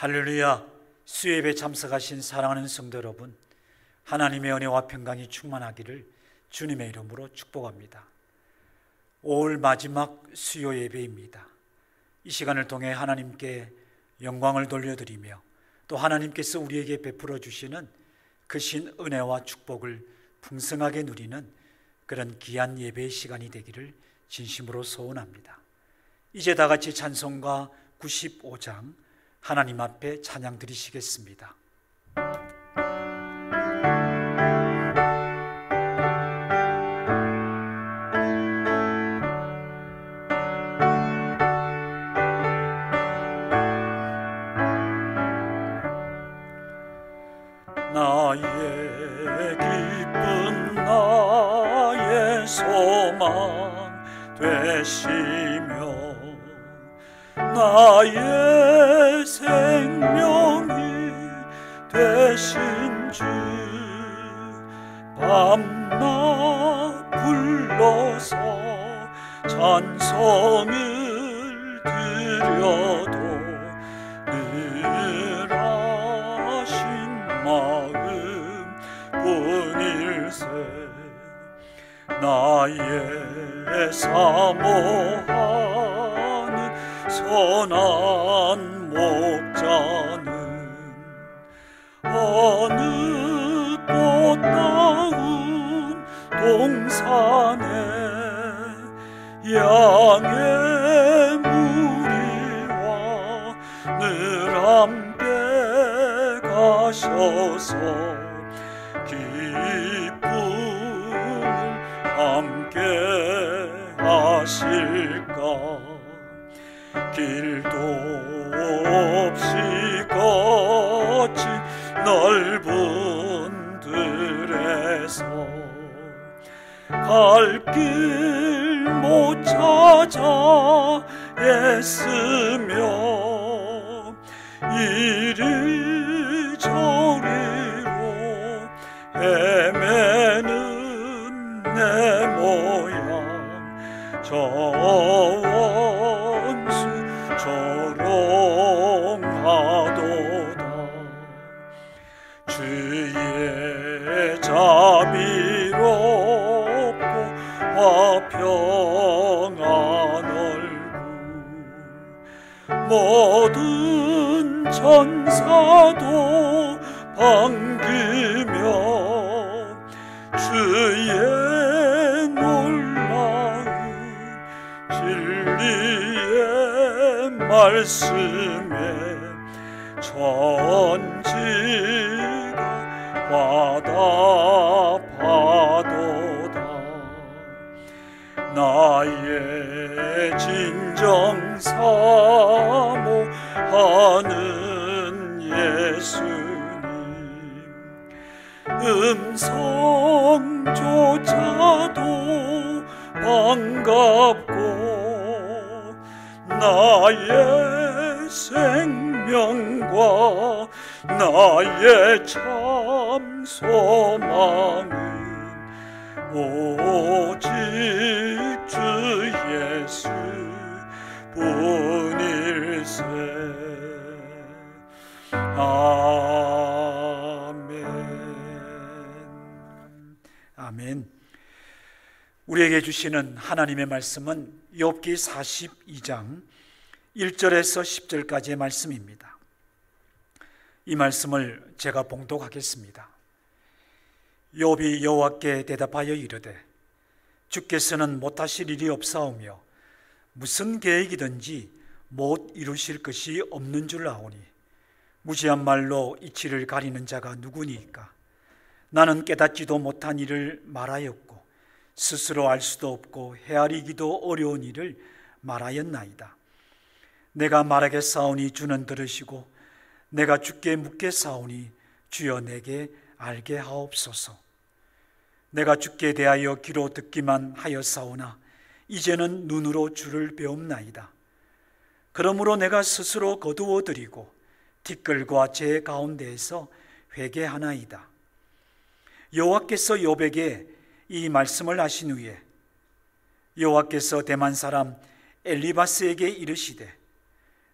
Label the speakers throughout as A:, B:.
A: 할렐루야. 수요예배 참석하신 사랑하는 성도 여러분, 하나님의 은혜와 평강이 충만하기를 주님의 이름으로 축복합니다. 5월 마지막 수요예배입니다. 이 시간을 통해 하나님께 영광을 돌려드리며 또 하나님께서 우리에게 베풀어 주시는 크신 은혜와 축복을 풍성하게 누리는 그런 귀한 예배의 시간이 되기를 진심으로 소원합니다. 이제 다 같이 찬송가 95장 하나님 앞에 찬양 드리시겠습니다. 나의 기쁨 나의 소망 되시며 나의 생명이 되신 주 밤낮 불러서 찬송을 드려도 늘 하신 마음 뿐일세 나의 사모하는 선한 목자는 어느 꽃다운 동산에 양의 무리와 늘 함께 가셔서 기쁨을 함께 하실까. 길도 없이 거친 넓은 들에서 갈 길 못 찾아 애쓰며 이리저리로 헤매는 내 모양 저 원수 조롱하도다. 주의 자비롭고 화평한 얼굴 모든 천사도 반기며 주의 놀라운 진리의 말씀에 천지가 화답하도다. 나의 진정 사모하는 예수님 음성조차도 반갑고 나의 생명과 나의 참 소망은 오직 주 예수 뿐일세. 아멘. 아멘. 우리에게 주시는 하나님의 말씀은 욥기 42장 1절에서 10절까지의 말씀입니다. 이 말씀을 제가 봉독하겠습니다. 욥이 여호와께 대답하여 이르되 주께서는 못하실 일이 없사오며 무슨 계획이든지 못 이루실 것이 없는 줄 아오니 무지한 말로 이치를 가리는 자가 누구니까. 나는 깨닫지도 못한 일을 말하였고 스스로 알 수도 없고 헤아리기도 어려운 일을 말하였나이다. 내가 말하겠사오니 주는 들으시고 내가 주께 묻겠사오니 주여 내게 알게 하옵소서. 내가 주께 대하여 귀로 듣기만 하였사오나 이제는 눈으로 주를 배움나이다. 그러므로 내가 스스로 거두어드리고 티끌과 재 가운데에서 회개하나이다. 여호와께서 욥에게 이 말씀을 하신 후에 여호와께서 대만 사람 엘리바스에게 이르시되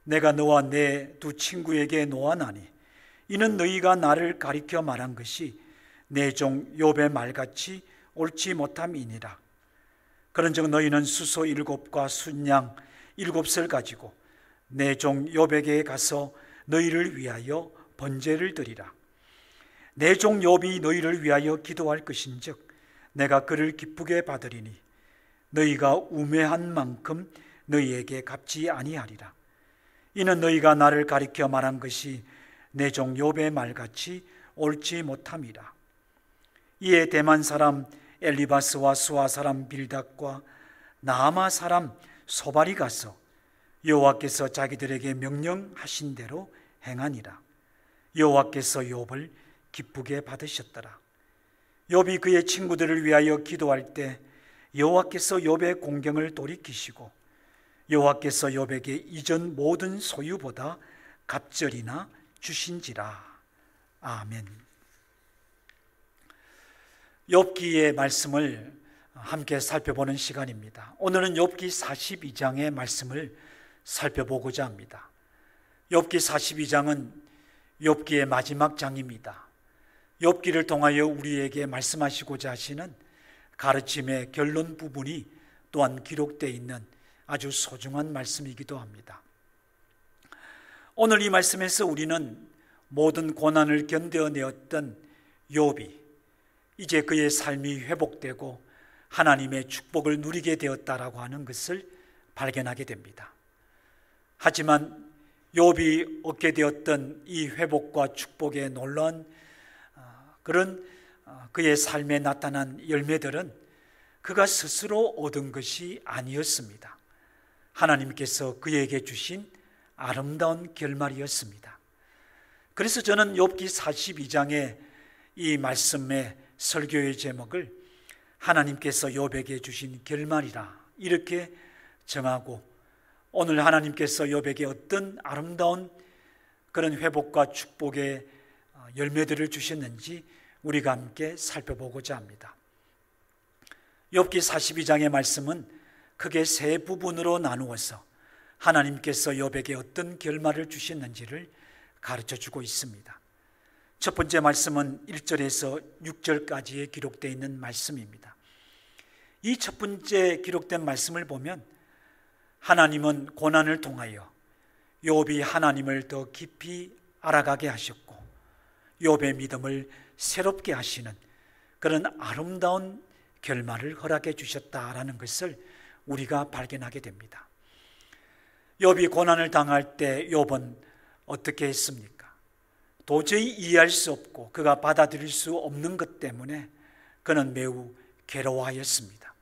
A: 내가 너와 내 두 친구에게 노하나니 이는 너희가 나를 가리켜 말한 것이 내 종 욥의 말같이 옳지 못함이니라. 그런즉 너희는 수소 7과 순양 7을 가지고 내 종 욥에게 가서 너희를 위하여 번제를 드리라. 내 종 욥이 너희를 위하여 기도할 것인즉 내가 그를 기쁘게 받으리니 너희가 우매한 만큼 너희에게 갚지 아니하리라. 이는 너희가 나를 가리켜 말한 것이 내 종 욥의 말같이 옳지 못함이라. 이에 대만 사람 엘리바스와 수아 사람 빌닷과 나아마 사람 소발이 가서 여호와께서 자기들에게 명령하신 대로 행하니라. 여호와께서 욥을 기쁘게 받으셨더라. 욥이 그의 친구들을 위하여 기도할 때 여호와께서 욥의 공경을 돌이키시고 여호와께서 욥에게 이전 모든 소유보다 갑절이나 주신지라. 아멘. 욥기의 말씀을 함께 살펴보는 시간입니다. 오늘은 욥기 42장의 말씀을 살펴보고자 합니다. 욥기 42장은 욥기의 마지막 장입니다. 욥기를 통하여 우리에게 말씀하시고자 하시는 가르침의 결론 부분이 또한 기록되어 있는 아주 소중한 말씀이기도 합니다. 오늘 이 말씀에서 우리는 모든 고난을 견뎌내었던 욥이 이제 그의 삶이 회복되고 하나님의 축복을 누리게 되었다라고 하는 것을 발견하게 됩니다. 하지만 욥이 얻게 되었던 이 회복과 축복의 놀라운 그런 그의 삶에 나타난 열매들은 그가 스스로 얻은 것이 아니었습니다. 하나님께서 그에게 주신 아름다운 결말이었습니다. 그래서 저는 욥기 42장의 이 말씀의 설교의 제목을 하나님께서 욥에게 주신 결말이라 이렇게 정하고, 오늘 하나님께서 욥에게 어떤 아름다운 그런 회복과 축복의 열매들을 주셨는지 우리가 함께 살펴보고자 합니다. 욥기 42장의 말씀은 크게 세 부분으로 나누어서 하나님께서 욥에게 어떤 결말을 주셨는지를 가르쳐주고 있습니다. 첫 번째 말씀은 1절에서 6절까지에 기록되어 있는 말씀입니다. 이 첫 번째 기록된 말씀을 보면 하나님은 고난을 통하여 욥이 하나님을 더 깊이 알아가게 하셨고 욥의 믿음을 새롭게 하시는 그런 아름다운 결말을 허락해 주셨다라는 것을 우리가 발견하게 됩니다. 욥이 고난을 당할 때 욥은 어떻게 했습니까? 도저히 이해할 수 없고 그가 받아들일 수 없는 것 때문에 그는 매우 괴로워하였습니다.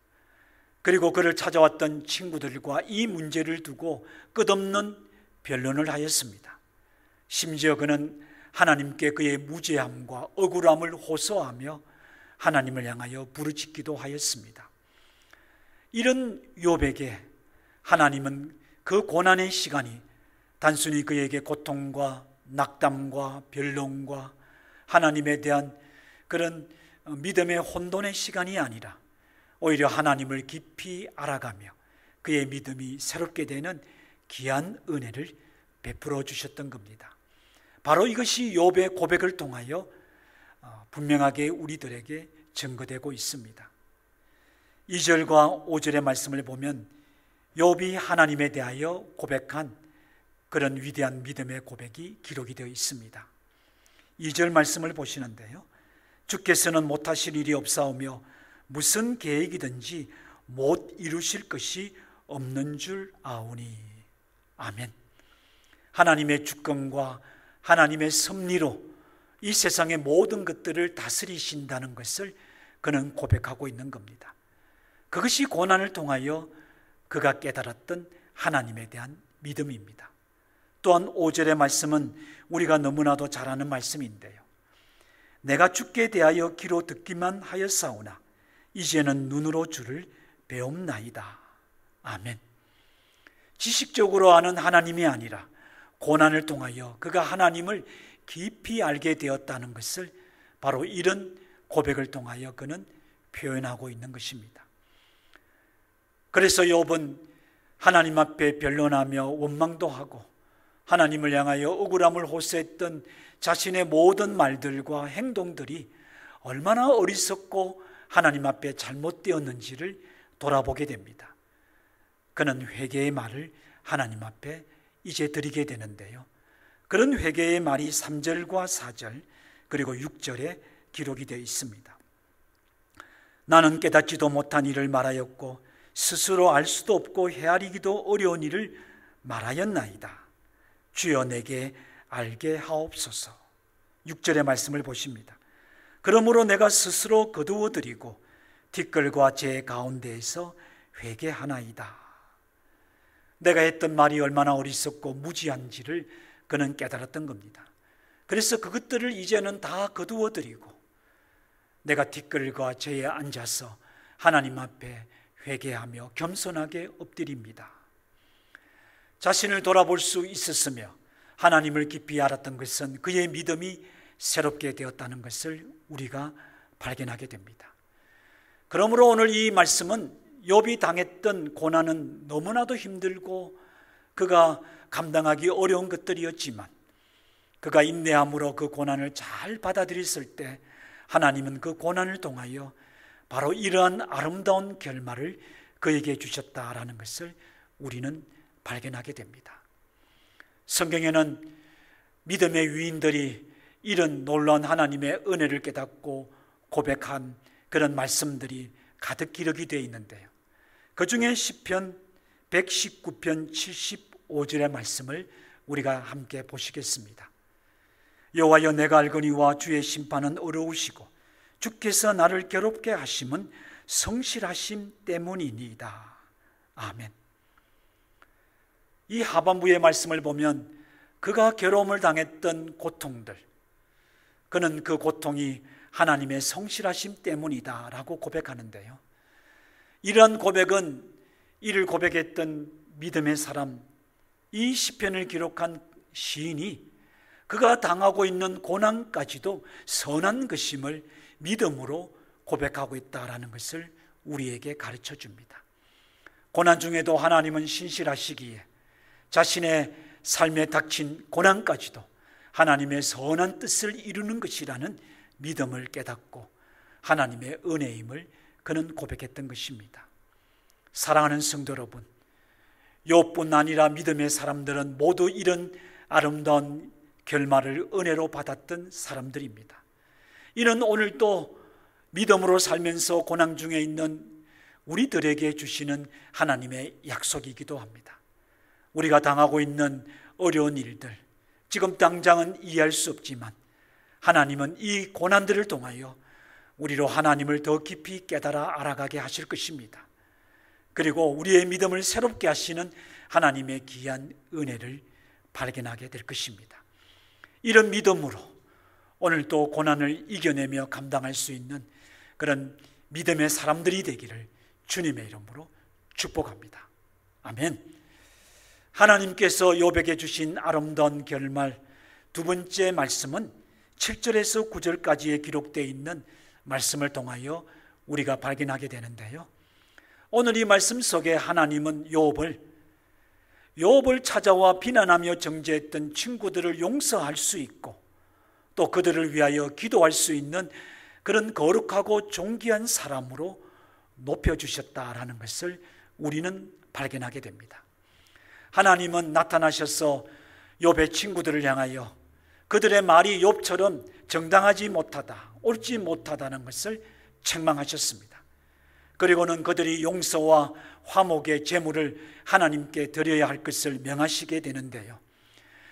A: 그리고 그를 찾아왔던 친구들과 이 문제를 두고 끝없는 변론을 하였습니다. 심지어 그는 하나님께 그의 무죄함과 억울함을 호소하며 하나님을 향하여 부르짖기도 하였습니다. 이런 욥에게 하나님은 그 고난의 시간이 단순히 그에게 고통과 낙담과 변론과 하나님에 대한 그런 믿음의 혼돈의 시간이 아니라 오히려 하나님을 깊이 알아가며 그의 믿음이 새롭게 되는 귀한 은혜를 베풀어 주셨던 겁니다. 바로 이것이 욥의 고백을 통하여 분명하게 우리들에게 증거되고 있습니다. 2절과 5절의 말씀을 보면 욥이 하나님에 대하여 고백한 그런 위대한 믿음의 고백이 기록이 되어 있습니다. 2절 말씀을 보시는데요, 주께서는 못하실 일이 없사오며 무슨 계획이든지 못 이루실 것이 없는 줄 아오니. 아멘. 하나님의 주권과 하나님의 섭리로 이 세상의 모든 것들을 다스리신다는 것을 그는 고백하고 있는 겁니다. 그것이 고난을 통하여 그가 깨달았던 하나님에 대한 믿음입니다. 또한 5절의 말씀은 우리가 너무나도 잘 아는 말씀인데요, 내가 주께 대하여 귀로 듣기만 하였사오나 이제는 눈으로 주를 배움나이다. 아멘. 지식적으로 아는 하나님이 아니라 고난을 통하여 그가 하나님을 깊이 알게 되었다는 것을 바로 이런 고백을 통하여 그는 표현하고 있는 것입니다. 그래서 욥은 하나님 앞에 변론하며 원망도 하고 하나님을 향하여 억울함을 호소했던 자신의 모든 말들과 행동들이 얼마나 어리석고 하나님 앞에 잘못되었는지를 돌아보게 됩니다. 그는 회개의 말을 하나님 앞에 이제 드리게 되는데요, 그런 회개의 말이 3절과 4절 그리고 6절에 기록이 되어 있습니다. 나는 깨닫지도 못한 일을 말하였고 스스로 알 수도 없고 헤아리기도 어려운 일을 말하였나이다. 주여 내게 알게 하옵소서. 6절의 말씀을 보십니다. 그러므로 내가 스스로 거두어드리고 뒷걸과 제 가운데에서 회개하나이다. 내가 했던 말이 얼마나 어리석고 무지한지를 그는 깨달았던 겁니다. 그래서 그것들을 이제는 다 거두어드리고 내가 뒷걸과 제에 앉아서 하나님 앞에 회개하며 겸손하게 엎드립니다. 자신을 돌아볼 수 있었으며 하나님을 깊이 알았던 것은 그의 믿음이 새롭게 되었다는 것을 우리가 발견하게 됩니다. 그러므로 오늘 이 말씀은 욥이 당했던 고난은 너무나도 힘들고 그가 감당하기 어려운 것들이었지만 그가 인내함으로 그 고난을 잘 받아들였을 때 하나님은 그 고난을 통하여 바로 이러한 아름다운 결말을 그에게 주셨다라는 것을 우리는 발견하게 됩니다. 성경에는 믿음의 위인들이 이런 놀라운 하나님의 은혜를 깨닫고 고백한 그런 말씀들이 가득 기록이 되어 있는데요, 그 중에 시편 119편 75절의 말씀을 우리가 함께 보시겠습니다. 여호와여 내가 알거니와 주의 심판은 어려우시고 주께서 나를 괴롭게 하심은 성실하심 때문이니이다. 아멘. 이 하반부의 말씀을 보면 그가 괴로움을 당했던 고통들, 그는 그 고통이 하나님의 성실하심 때문이다 라고 고백하는데요, 이러한 고백은 이를 고백했던 믿음의 사람, 이 시편을 기록한 시인이 그가 당하고 있는 고난까지도 선한 것임을 믿음으로 고백하고 있다라는 것을 우리에게 가르쳐 줍니다. 고난 중에도 하나님은 신실하시기에 자신의 삶에 닥친 고난까지도 하나님의 선한 뜻을 이루는 것이라는 믿음을 깨닫고 하나님의 은혜임을 그는 고백했던 것입니다. 사랑하는 성도 여러분, 욥뿐 아니라 믿음의 사람들은 모두 이런 아름다운 결말을 은혜로 받았던 사람들입니다. 이는 오늘 또 믿음으로 살면서 고난 중에 있는 우리들에게 주시는 하나님의 약속이기도 합니다. 우리가 당하고 있는 어려운 일들, 지금 당장은 이해할 수 없지만 하나님은 이 고난들을 통하여 우리로 하나님을 더 깊이 깨달아 알아가게 하실 것입니다. 그리고 우리의 믿음을 새롭게 하시는 하나님의 귀한 은혜를 발견하게 될 것입니다. 이런 믿음으로 오늘 또 고난을 이겨내며 감당할 수 있는 그런 믿음의 사람들이 되기를 주님의 이름으로 축복합니다. 아멘. 하나님께서 욥에게 주신 아름다운 결말 두 번째 말씀은 7절에서 9절까지에 기록되어 있는 말씀을 통하여 우리가 발견하게 되는데요, 오늘 이 말씀 속에 하나님은 욥을 찾아와 비난하며 정죄했던 친구들을 용서할 수 있고 또 그들을 위하여 기도할 수 있는 그런 거룩하고 존귀한 사람으로 높여주셨다라는 것을 우리는 발견하게 됩니다. 하나님은 나타나셔서 욥의 친구들을 향하여 그들의 말이 욥처럼 정당하지 못하다, 옳지 못하다는 것을 책망하셨습니다. 그리고는 그들이 용서와 화목의 제물을 하나님께 드려야 할 것을 명하시게 되는데요,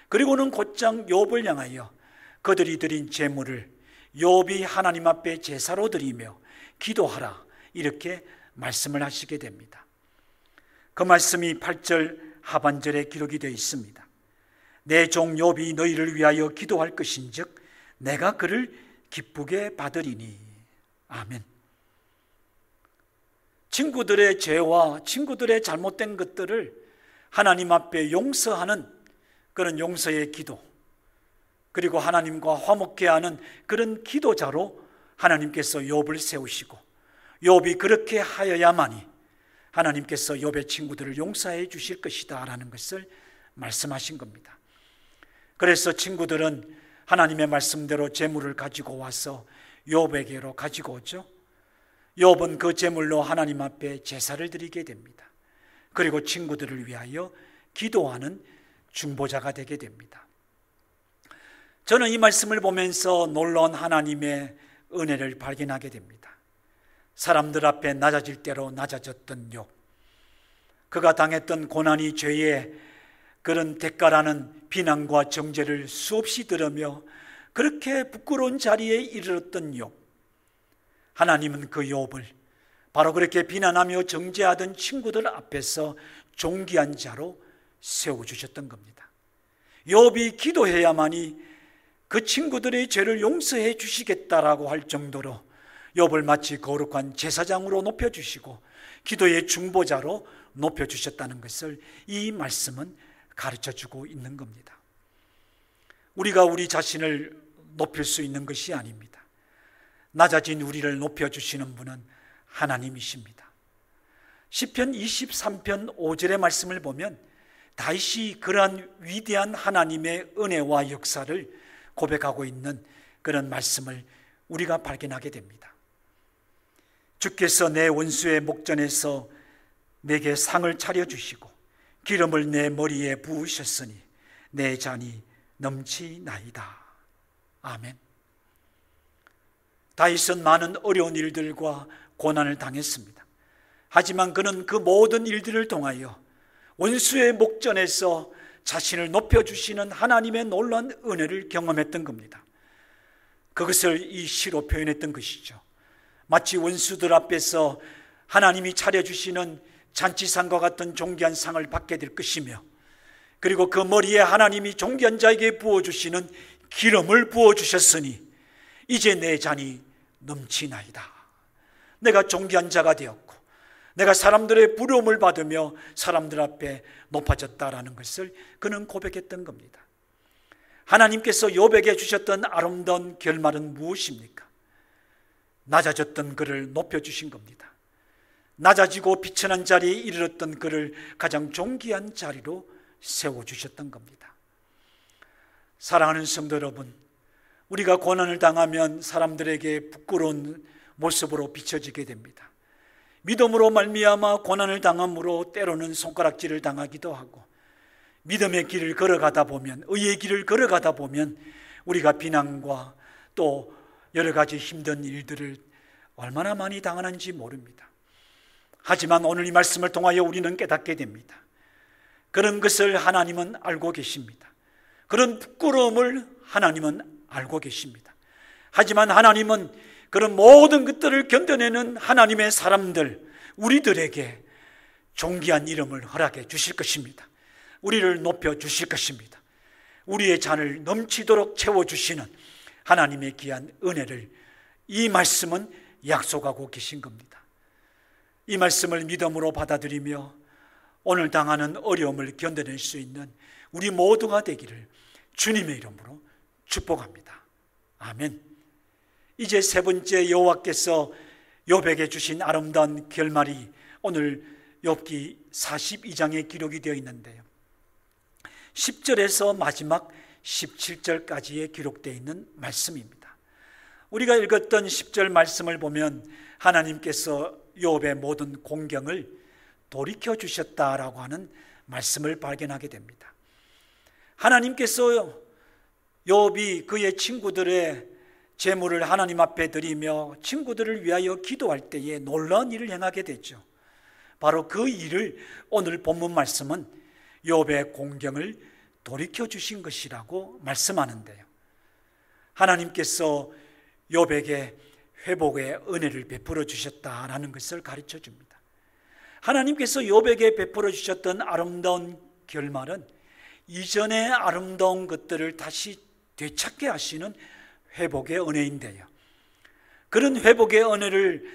A: 그리고는 곧장 욥을 향하여 그들이 드린 제물을 욥이 하나님 앞에 제사로 드리며 기도하라 이렇게 말씀을 하시게 됩니다. 그 말씀이 8절 하반절에 기록이 되어 있습니다. 내 종 욥이 너희를 위하여 기도할 것인즉 내가 그를 기쁘게 받으리니. 아멘. 친구들의 죄와 친구들의 잘못된 것들을 하나님 앞에 용서하는 그런 용서의 기도, 그리고 하나님과 화목케 하는 그런 기도자로 하나님께서 욥을 세우시고 욥이 그렇게 하여야만이 하나님께서 욥의 친구들을 용서해 주실 것이다 라는 것을 말씀하신 겁니다. 그래서 친구들은 하나님의 말씀대로 재물을 가지고 와서 욥에게로 가지고 오죠. 욥은 그 재물로 하나님 앞에 제사를 드리게 됩니다. 그리고 친구들을 위하여 기도하는 중보자가 되게 됩니다. 저는 이 말씀을 보면서 놀라운 하나님의 은혜를 발견하게 됩니다. 사람들 앞에 낮아질 대로 낮아졌던 욥, 그가 당했던 고난이 죄의 그런 대가라는 비난과 정죄를 수없이 들으며 그렇게 부끄러운 자리에 이르렀던 욥, 하나님은 그 욥을 바로 그렇게 비난하며 정죄하던 친구들 앞에서 존귀한 자로 세워주셨던 겁니다. 욥이 기도해야만이 그 친구들의 죄를 용서해 주시겠다라고 할 정도로 욥을 마치 거룩한 제사장으로 높여주시고 기도의 중보자로 높여주셨다는 것을 이 말씀은 가르쳐주고 있는 겁니다. 우리가 우리 자신을 높일 수 있는 것이 아닙니다. 낮아진 우리를 높여주시는 분은 하나님이십니다. 시편 23편 5절의 말씀을 보면 다윗이 그러한 위대한 하나님의 은혜와 역사를 고백하고 있는 그런 말씀을 우리가 발견하게 됩니다. 주께서 내 원수의 목전에서 내게 상을 차려주시고 기름을 내 머리에 부으셨으니 내 잔이 넘치나이다. 아멘. 다윗은 많은 어려운 일들과 고난을 당했습니다. 하지만 그는 그 모든 일들을 통하여 원수의 목전에서 자신을 높여주시는 하나님의 놀라운 은혜를 경험했던 겁니다. 그것을 이 시로 표현했던 것이죠. 마치 원수들 앞에서 하나님이 차려주시는 잔치상과 같은 존귀한 상을 받게 될 것이며, 그리고 그 머리에 하나님이 존귀한 자에게 부어주시는 기름을 부어주셨으니 이제 내 잔이 넘치나이다. 내가 존귀한 자가 되었고 내가 사람들의 부러움을 받으며 사람들 앞에 높아졌다라는 것을 그는 고백했던 겁니다. 하나님께서 욥에게 주셨던 아름다운 결말은 무엇입니까? 낮아졌던 그를 높여주신 겁니다. 낮아지고 비천한 자리에 이르렀던 그를 가장 존귀한 자리로 세워주셨던 겁니다. 사랑하는 성도 여러분, 우리가 고난을 당하면 사람들에게 부끄러운 모습으로 비춰지게 됩니다. 믿음으로 말미암아 고난을 당함으로 때로는 손가락질을 당하기도 하고, 믿음의 길을 걸어가다 보면, 의의 길을 걸어가다 보면 우리가 비난과 또 여러 가지 힘든 일들을 얼마나 많이 당하는지 모릅니다. 하지만 오늘 이 말씀을 통하여 우리는 깨닫게 됩니다. 그런 것을 하나님은 알고 계십니다. 그런 부끄러움을 하나님은 알고 계십니다. 하지만 하나님은 그런 모든 것들을 견뎌내는 하나님의 사람들, 우리들에게 존귀한 이름을 허락해 주실 것입니다. 우리를 높여 주실 것입니다. 우리의 잔을 넘치도록 채워주시는 하나님의 귀한 은혜를 이 말씀은 약속하고 계신 겁니다. 이 말씀을 믿음으로 받아들이며 오늘 당하는 어려움을 견뎌낼 수 있는 우리 모두가 되기를 주님의 이름으로 축복합니다. 아멘. 이제 세 번째, 여호와께서 욥에게 주신 아름다운 결말이 오늘 욥기 42장에 기록이 되어 있는데요, 10절에서 마지막 17절까지에 기록되어 있는 말씀입니다. 우리가 읽었던 10절 말씀을 보면 하나님께서 욥의 모든 공경을 돌이켜 주셨다라고 하는 말씀을 발견하게 됩니다. 하나님께서 욥이 그의 친구들의 재물을 하나님 앞에 드리며 친구들을 위하여 기도할 때에 놀라운 일을 행하게 되죠. 바로 그 일을 오늘 본문 말씀은 욥의 공경을 돌이켜 주신 것이라고 말씀하는데요, 하나님께서 욥에게 회복의 은혜를 베풀어 주셨다라는 것을 가르쳐 줍니다. 하나님께서 욥에게 베풀어 주셨던 아름다운 결말은 이전의 아름다운 것들을 다시 되찾게 하시는 회복의 은혜인데요, 그런 회복의 은혜를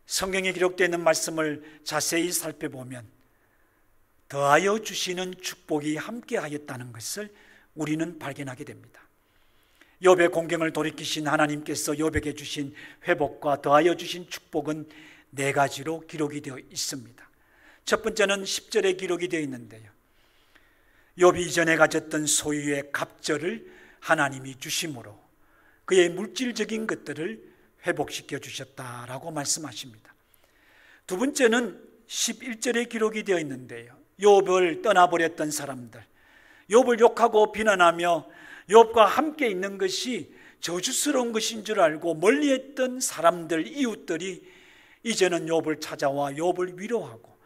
A: 성경에 기록되어 있는 말씀을 자세히 살펴보면 더하여 주시는 축복이 함께하였다는 것을 우리는 발견하게 됩니다. 욥의 공경을 돌이키신 하나님께서 욥에게 주신 회복과 더하여 주신 축복은 네 가지로 기록이 되어 있습니다. 첫 번째는 10절에 기록이 되어 있는데요, 욥이 이전에 가졌던 소유의 갑절을 하나님이 주심으로 그의 물질적인 것들을 회복시켜 주셨다라고 말씀하십니다. 두 번째는 11절에 기록이 되어 있는데요, 욥을 떠나버렸던 사람들, 욥을 욕하고 비난하며 욥과 함께 있는 것이 저주스러운 것인 줄 알고 멀리했던 사람들, 이웃들이 이제는 욥을 찾아와 욥을 위로하고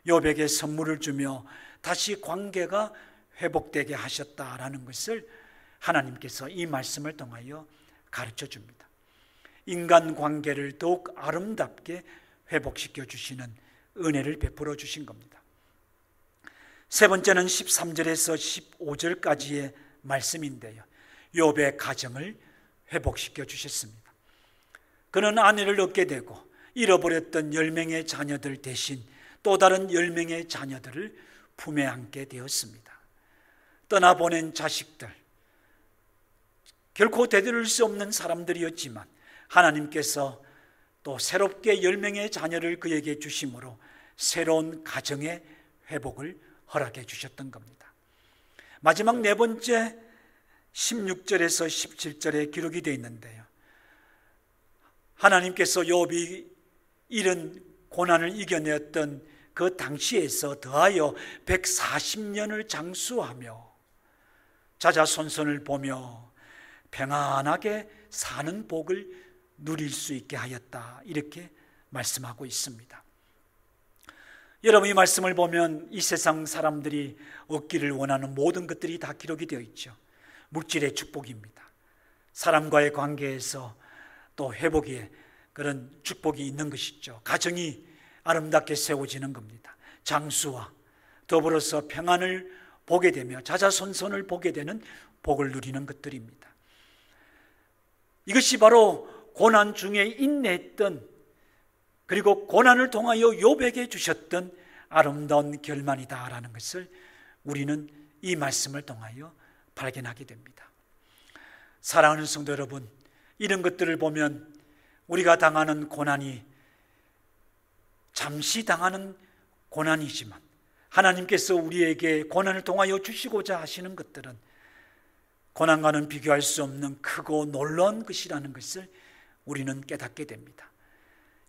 A: 욥에게 선물을 주며 다시 관계가 회복되게 하셨다라는 것을 하나님께서 이 말씀을 통하여 가르쳐 줍니다. 인간 관계를 더욱 아름답게 회복시켜 주시는 은혜를 베풀어 주신 겁니다. 세 번째는 13절에서 15절까지의 말씀인데요, 욥의 가정을 회복시켜 주셨습니다. 그는 아내를 얻게 되고 잃어버렸던 10명의 자녀들 대신 또 다른 10명의 자녀들을 품에 안게 되었습니다. 떠나보낸 자식들, 결코 되돌릴 수 없는 사람들이었지만 하나님께서 또 새롭게 10명의 자녀를 그에게 주심으로 새로운 가정의 회복을 허락해 주셨던 겁니다. 마지막 네 번째 16절에서 17절에 기록이 되어 있는데요, 하나님께서 욥이 이런 고난을 이겨냈던 그 당시에서 더하여 140년을 장수하며 자자손손을 보며 평안하게 사는 복을 누릴 수 있게 하였다, 이렇게 말씀하고 있습니다. 여러분, 이 말씀을 보면 이 세상 사람들이 얻기를 원하는 모든 것들이 다 기록이 되어 있죠. 물질의 축복입니다. 사람과의 관계에서 또 회복의 그런 축복이 있는 것이죠. 가정이 아름답게 세워지는 겁니다. 장수와 더불어서 평안을 보게 되며 자자손손을 보게 되는 복을 누리는 것들입니다. 이것이 바로 고난 중에 인내했던, 그리고 고난을 통하여 욥에게 주셨던 아름다운 결말이다라는 것을 우리는 이 말씀을 통하여 발견하게 됩니다. 사랑하는 성도 여러분, 이런 것들을 보면 우리가 당하는 고난이 잠시 당하는 고난이지만 하나님께서 우리에게 고난을 통하여 주시고자 하시는 것들은 고난과는 비교할 수 없는 크고 놀라운 것이라는 것을 우리는 깨닫게 됩니다.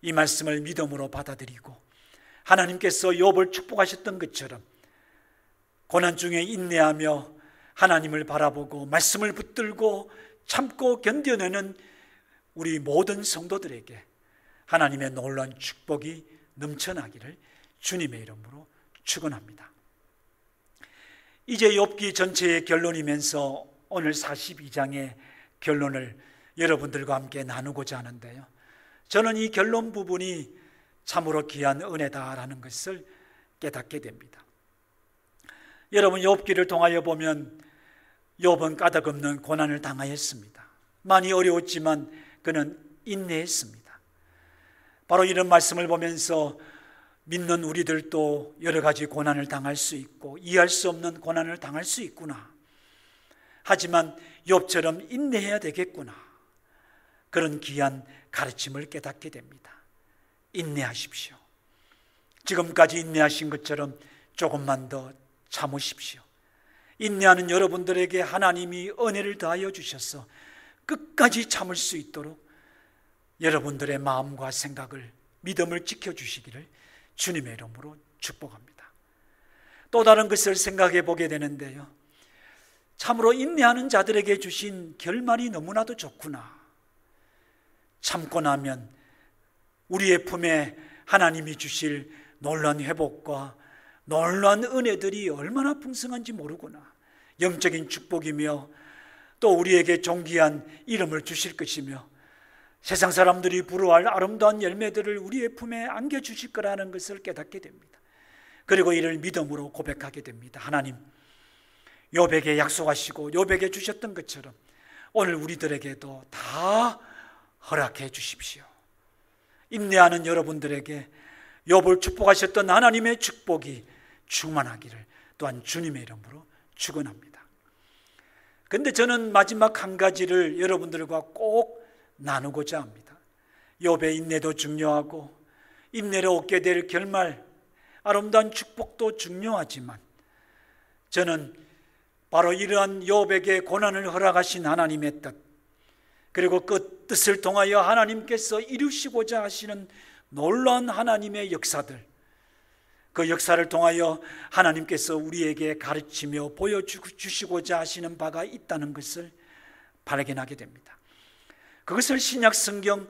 A: 이 말씀을 믿음으로 받아들이고 하나님께서 욥을 축복하셨던 것처럼 고난 중에 인내하며 하나님을 바라보고 말씀을 붙들고 참고 견뎌내는 우리 모든 성도들에게 하나님의 놀라운 축복이 넘쳐나기를 주님의 이름으로 축원합니다. 이제 욥기 전체의 결론이면서 오늘 42장의 결론을 여러분들과 함께 나누고자 하는데요, 저는 이 결론 부분이 참으로 귀한 은혜다라는 것을 깨닫게 됩니다. 여러분, 욥기를 통하여 보면 욥은 까닭없는 고난을 당하였습니다. 많이 어려웠지만 그는 인내했습니다. 바로 이런 말씀을 보면서 믿는 우리들도 여러 가지 고난을 당할 수 있고 이해할 수 없는 고난을 당할 수 있구나, 하지만 욥처럼 인내해야 되겠구나, 그런 귀한 가르침을 깨닫게 됩니다. 인내하십시오. 지금까지 인내하신 것처럼 조금만 더 참으십시오. 인내하는 여러분들에게 하나님이 은혜를 더하여 주셔서 끝까지 참을 수 있도록 여러분들의 마음과 생각을, 믿음을 지켜주시기를 주님의 이름으로 축복합니다. 또 다른 것을 생각해 보게 되는데요, 참으로 인내하는 자들에게 주신 결말이 너무나도 좋구나. 참고 나면 우리의 품에 하나님이 주실 놀라운 회복과 놀라운 은혜들이 얼마나 풍성한지 모르구나. 영적인 축복이며 또 우리에게 존귀한 이름을 주실 것이며 세상 사람들이 부러워할 아름다운 열매들을 우리의 품에 안겨주실 거라는 것을 깨닫게 됩니다. 그리고 이를 믿음으로 고백하게 됩니다. 하나님, 욥에게 약속하시고 욥에게 주셨던 것처럼 오늘 우리들에게도 다 허락해 주십시오. 인내하는 여러분들에게 욥을 축복하셨던 하나님의 축복이 충만하기를 또한 주님의 이름으로 축원합니다. 그런데 저는 마지막 한 가지를 여러분들과 꼭 나누고자 합니다. 욥의 인내도 중요하고 인내로 얻게 될 결말, 아름다운 축복도 중요하지만 저는 바로 이러한 욥에게 고난을 허락하신 하나님의 뜻, 그리고 그 뜻을 통하여 하나님께서 이루시고자 하시는 놀라운 하나님의 역사들, 그 역사를 통하여 하나님께서 우리에게 가르치며 보여주시고자 하시는 바가 있다는 것을 발견하게 됩니다. 그것을 신약 성경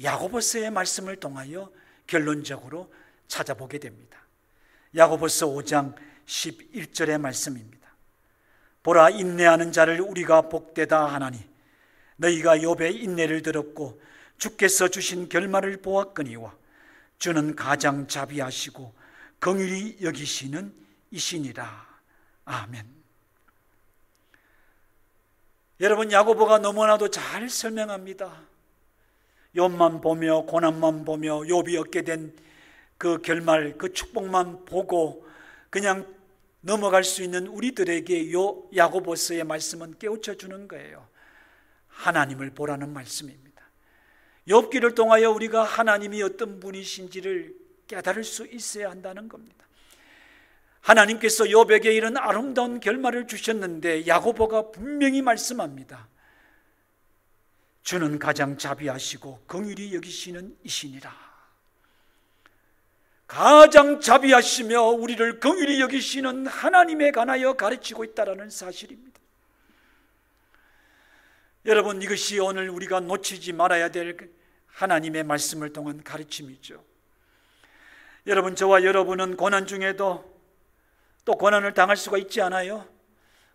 A: 야고보서의 말씀을 통하여 결론적으로 찾아보게 됩니다. 야고보서 5장 11절의 말씀입니다. 보라, 인내하는 자를 우리가 복되다 하나니 너희가 욥의 인내를 들었고 주께서 주신 결말을 보았거니와 주는 가장 자비하시고 긍휼히 여기시는 이시니라. 아멘. 여러분, 야고보가 너무나도 잘 설명합니다. 욥만 보며 고난만 보며 욥이 얻게 된 그 결말, 그 축복만 보고 그냥 넘어갈 수 있는 우리들에게 요 야고보서의 말씀은 깨우쳐 주는 거예요. 하나님을 보라는 말씀입니다. 욥기를 통하여 우리가 하나님이 어떤 분이신지를 깨달을 수 있어야 한다는 겁니다. 하나님께서 욥에게 이런 아름다운 결말을 주셨는데 야고보가 분명히 말씀합니다. 주는 가장 자비하시고 긍휼히 여기시는 이시니라. 가장 자비하시며 우리를 긍휼히 여기시는 하나님에 관하여 가르치고 있다는 사실입니다. 여러분, 이것이 오늘 우리가 놓치지 말아야 될 하나님의 말씀을 통한 가르침이죠. 여러분, 저와 여러분은 고난 중에도 또 고난을 당할 수가 있지 않아요?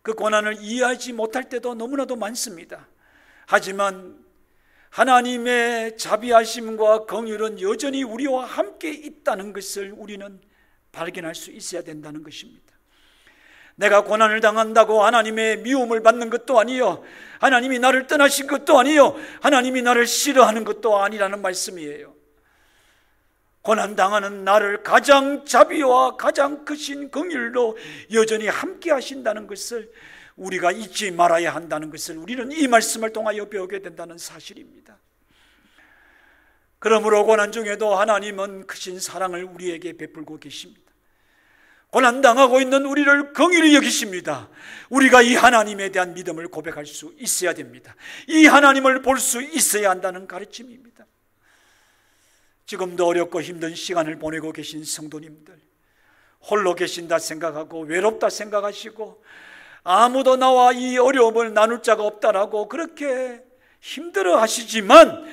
A: 그 고난을 이해하지 못할 때도 너무나도 많습니다. 하지만 하나님의 자비하심과 긍휼은 여전히 우리와 함께 있다는 것을 우리는 발견할 수 있어야 된다는 것입니다. 내가 고난을 당한다고 하나님의 미움을 받는 것도 아니요, 하나님이 나를 떠나신 것도 아니요, 하나님이 나를 싫어하는 것도 아니라는 말씀이에요. 고난당하는 나를 가장 자비와 가장 크신 긍휼로 여전히 함께 하신다는 것을 우리가 잊지 말아야 한다는 것을 우리는 이 말씀을 통하여 배우게 된다는 사실입니다. 그러므로 고난 중에도 하나님은 크신 사랑을 우리에게 베풀고 계십니다. 고난당하고 있는 우리를 긍휼히 여기십니다. 우리가 이 하나님에 대한 믿음을 고백할 수 있어야 됩니다. 이 하나님을 볼 수 있어야 한다는 가르침입니다. 지금도 어렵고 힘든 시간을 보내고 계신 성도님들, 홀로 계신다 생각하고 외롭다 생각하시고 아무도 나와 이 어려움을 나눌 자가 없다라고 그렇게 힘들어 하시지만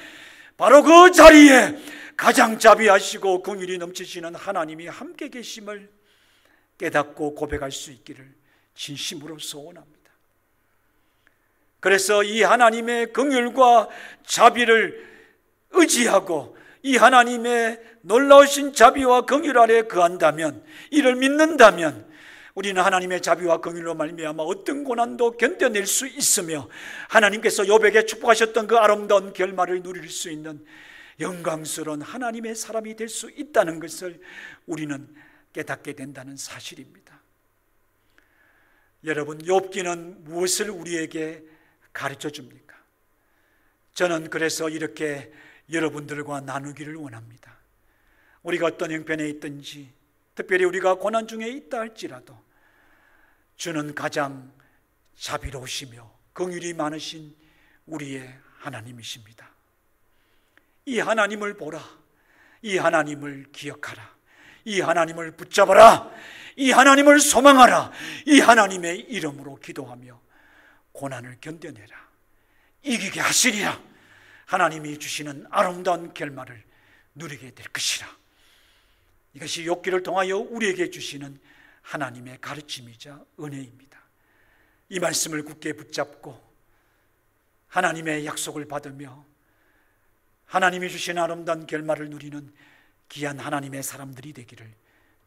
A: 바로 그 자리에 가장 자비하시고 긍휼이 넘치시는 하나님이 함께 계심을 깨닫고 고백할 수 있기를 진심으로 소원합니다. 그래서 이 하나님의 긍휼과 자비를 의지하고 이 하나님의 놀라우신 자비와 긍휼 아래 거한다면, 이를 믿는다면 우리는 하나님의 자비와 긍휼로 말미암아 어떤 고난도 견뎌낼 수 있으며 하나님께서 욥에게 축복하셨던 그 아름다운 결말을 누릴 수 있는 영광스러운 하나님의 사람이 될 수 있다는 것을 우리는 깨닫게 된다는 사실입니다. 여러분, 욥기는 무엇을 우리에게 가르쳐 줍니까? 저는 그래서 이렇게 여러분들과 나누기를 원합니다. 우리가 어떤 형편에 있든지, 특별히 우리가 고난 중에 있다 할지라도 주는 가장 자비로우시며 긍휼이 많으신 우리의 하나님이십니다. 이 하나님을 보라. 이 하나님을 기억하라. 이 하나님을 붙잡아라. 이 하나님을 소망하라. 이 하나님의 이름으로 기도하며 고난을 견뎌내라. 이기게 하시리라. 하나님이 주시는 아름다운 결말을 누리게 될 것이라. 이것이 욥기를 통하여 우리에게 주시는 하나님의 가르침이자 은혜입니다. 이 말씀을 굳게 붙잡고 하나님의 약속을 받으며 하나님이 주신 아름다운 결말을 누리는 귀한 하나님의 사람들이 되기를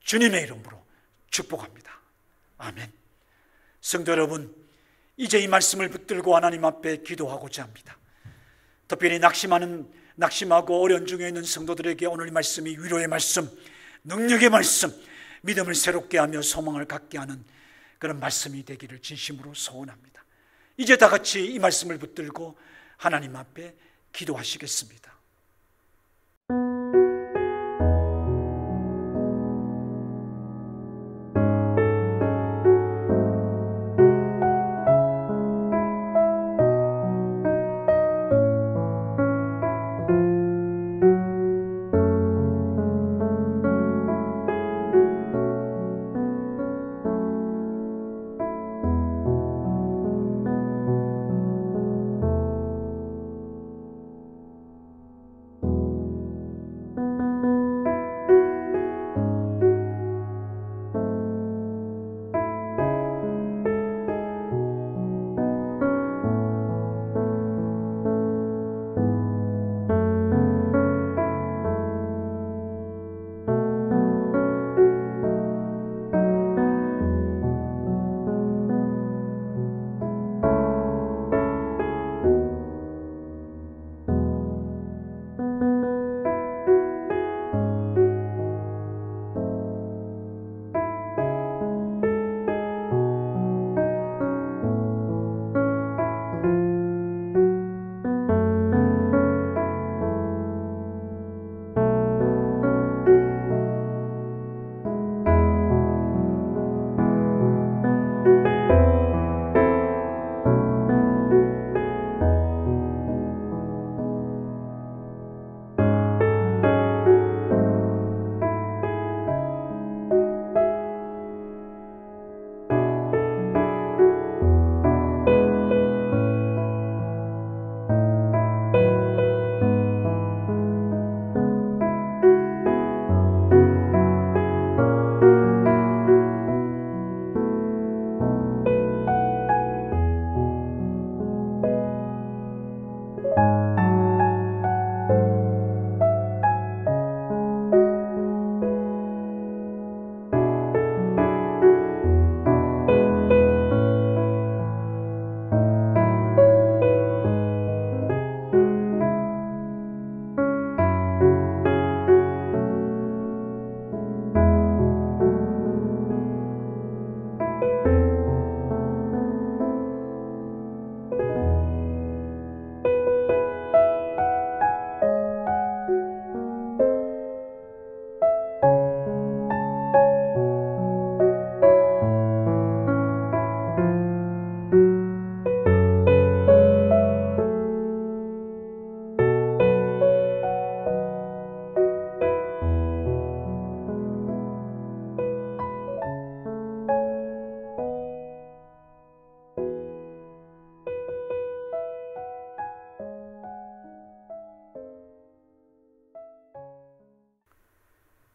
A: 주님의 이름으로 축복합니다. 아멘. 성도 여러분, 이제 이 말씀을 붙들고 하나님 앞에 기도하고자 합니다. 특별히 낙심하고 어려운 중에 있는 성도들에게 오늘 이 말씀이 위로의 말씀, 능력의 말씀, 믿음을 새롭게 하며 소망을 갖게 하는 그런 말씀이 되기를 진심으로 소원합니다. 이제 다 같이 이 말씀을 붙들고 하나님 앞에 기도하시겠습니다.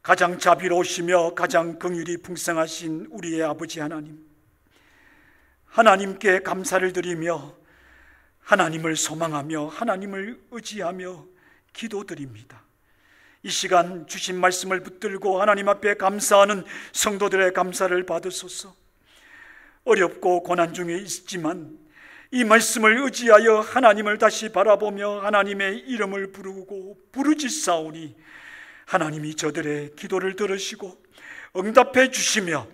A: 가장 자비로우시며 가장 긍휼이 풍성하신 우리의 아버지 하나님, 하나님께 감사를 드리며 하나님을 소망하며 하나님을 의지하며 기도드립니다. 이 시간 주신 말씀을 붙들고 하나님 앞에 감사하는 성도들의 감사를 받으소서. 어렵고 고난 중에 있지만 이 말씀을 의지하여 하나님을 다시 바라보며 하나님의 이름을 부르고 부르짖사오니 하나님이 저들의 기도를 들으시고 응답해 주시며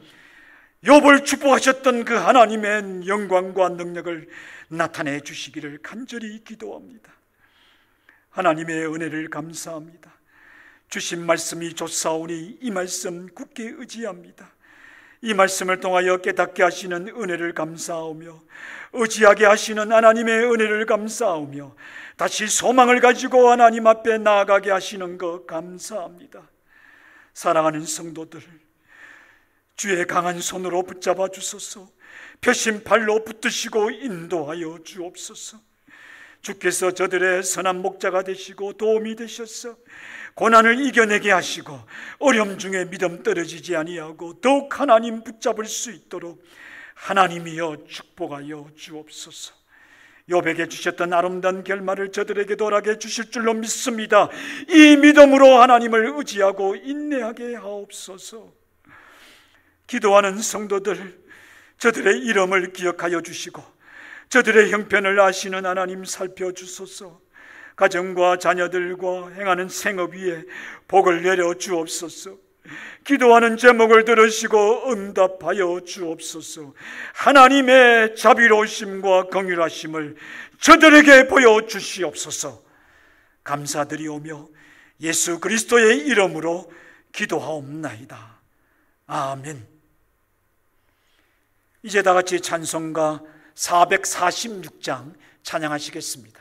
A: 욥을 축복하셨던 그 하나님의 영광과 능력을 나타내 주시기를 간절히 기도합니다. 하나님의 은혜를 감사합니다. 주신 말씀이 좋사오니 이 말씀 굳게 의지합니다. 이 말씀을 통하여 깨닫게 하시는 은혜를 감사하며 의지하게 하시는 하나님의 은혜를 감사하며 다시 소망을 가지고 하나님 앞에 나아가게 하시는 것 감사합니다. 사랑하는 성도들, 주의 강한 손으로 붙잡아 주소서. 표심팔로 붙드시고 인도하여 주옵소서. 주께서 저들의 선한 목자가 되시고 도움이 되셔서 고난을 이겨내게 하시고 어려움 중에 믿음 떨어지지 아니하고 더욱 하나님 붙잡을 수 있도록 하나님이여 축복하여 주옵소서. 욥에게 주셨던 아름다운 결말을 저들에게도 허락해 주실 줄로 믿습니다. 이 믿음으로 하나님을 의지하고 인내하게 하옵소서. 기도하는 성도들, 저들의 이름을 기억하여 주시고 저들의 형편을 아시는 하나님 살펴주소서. 가정과 자녀들과 행하는 생업 위에 복을 내려 주옵소서. 기도하는 제목을 들으시고 응답하여 주옵소서. 하나님의 자비로우심과 긍휼하심을 저들에게 보여주시옵소서. 감사드리오며 예수 그리스도의 이름으로 기도하옵나이다. 아멘. 이제 다 같이 찬송가 446장 찬양하시겠습니다.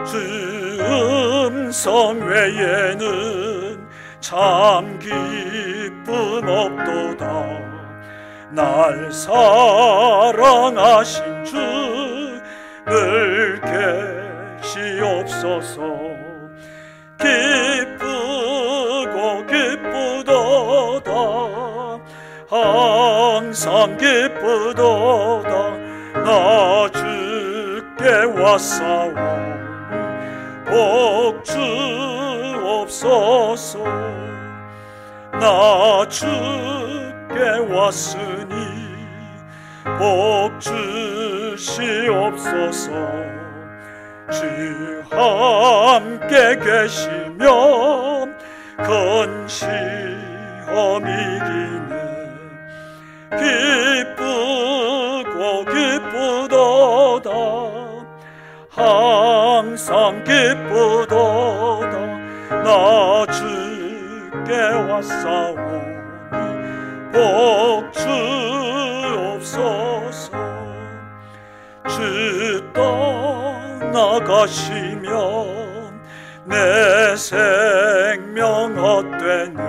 A: 주 음성 외에는 참 기쁨 없도다. 날 사랑하신 주 늘 계시옵소서. 기쁘고 기쁘도다. 항상 기쁘도다. 나 주께 왔사오니 복 주옵소서. 나 주께 왔으니 복 주시옵소서. 주 함께 계시며 큰 시험 이기네. 기쁘고 기쁘도다. 항상 기쁘도다. 나 주께 왔사오니 복 주옵소서. 주 떠나가시면 내 생명 헛되네.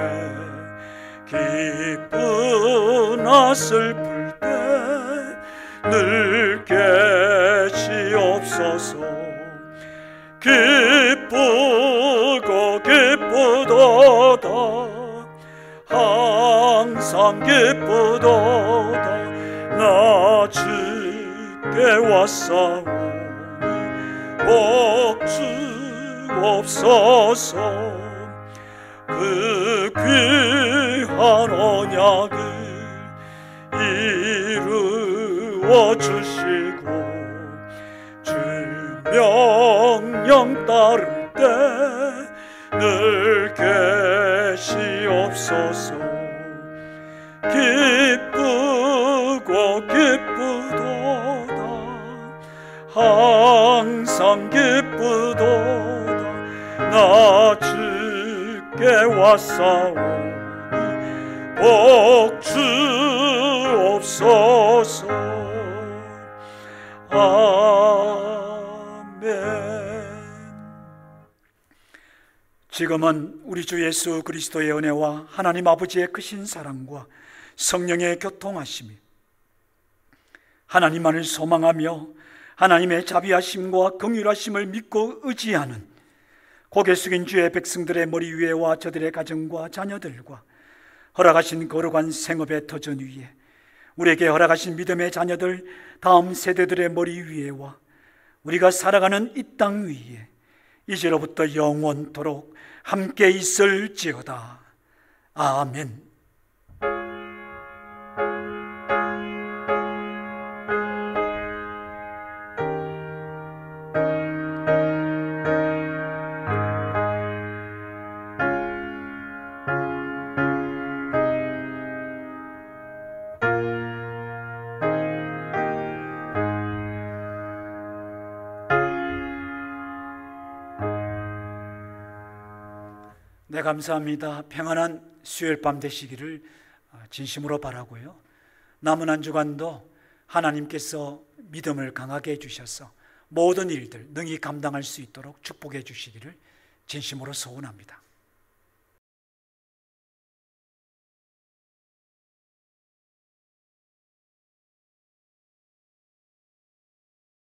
A: 기쁘나 슬플 때 늘 계시옵소서. 기쁘고 기쁘도다. 항상 기쁘도다. 나 주께 왔사오니 복 주옵소서. 그 귀한 언약을 이루어 주시고 주 명령 따를 때 늘 계시옵소서. 기쁘고 기쁘도다. 항상 기쁘도다. 나 주께 왔사오니 복 주옵소서. 아멘. 지금은 우리 주 예수 그리스도의 은혜와 하나님 아버지의 크신 사랑과 성령의 교통하심이 하나님만을 소망하며 하나님의 자비하심과 긍휼하심을 믿고 의지하는 고개 숙인 주의 백성들의 머리 위에와 저들의 가정과 자녀들과 허락하신 거룩한 생업의 터전 위에 우리에게 허락하신 믿음의 자녀들 다음 세대들의 머리 위에와 우리가 살아가는 이 땅 위에 이제로부터 영원토록 함께 있을지어다. 아멘. 네, 감사합니다. 평안한 수요일 밤 되시기를 진심으로 바라고요. 남은 한 주간도 하나님께서 믿음을 강하게 해주셔서 모든 일들 능히 감당할 수 있도록 축복해 주시기를 진심으로 소원합니다.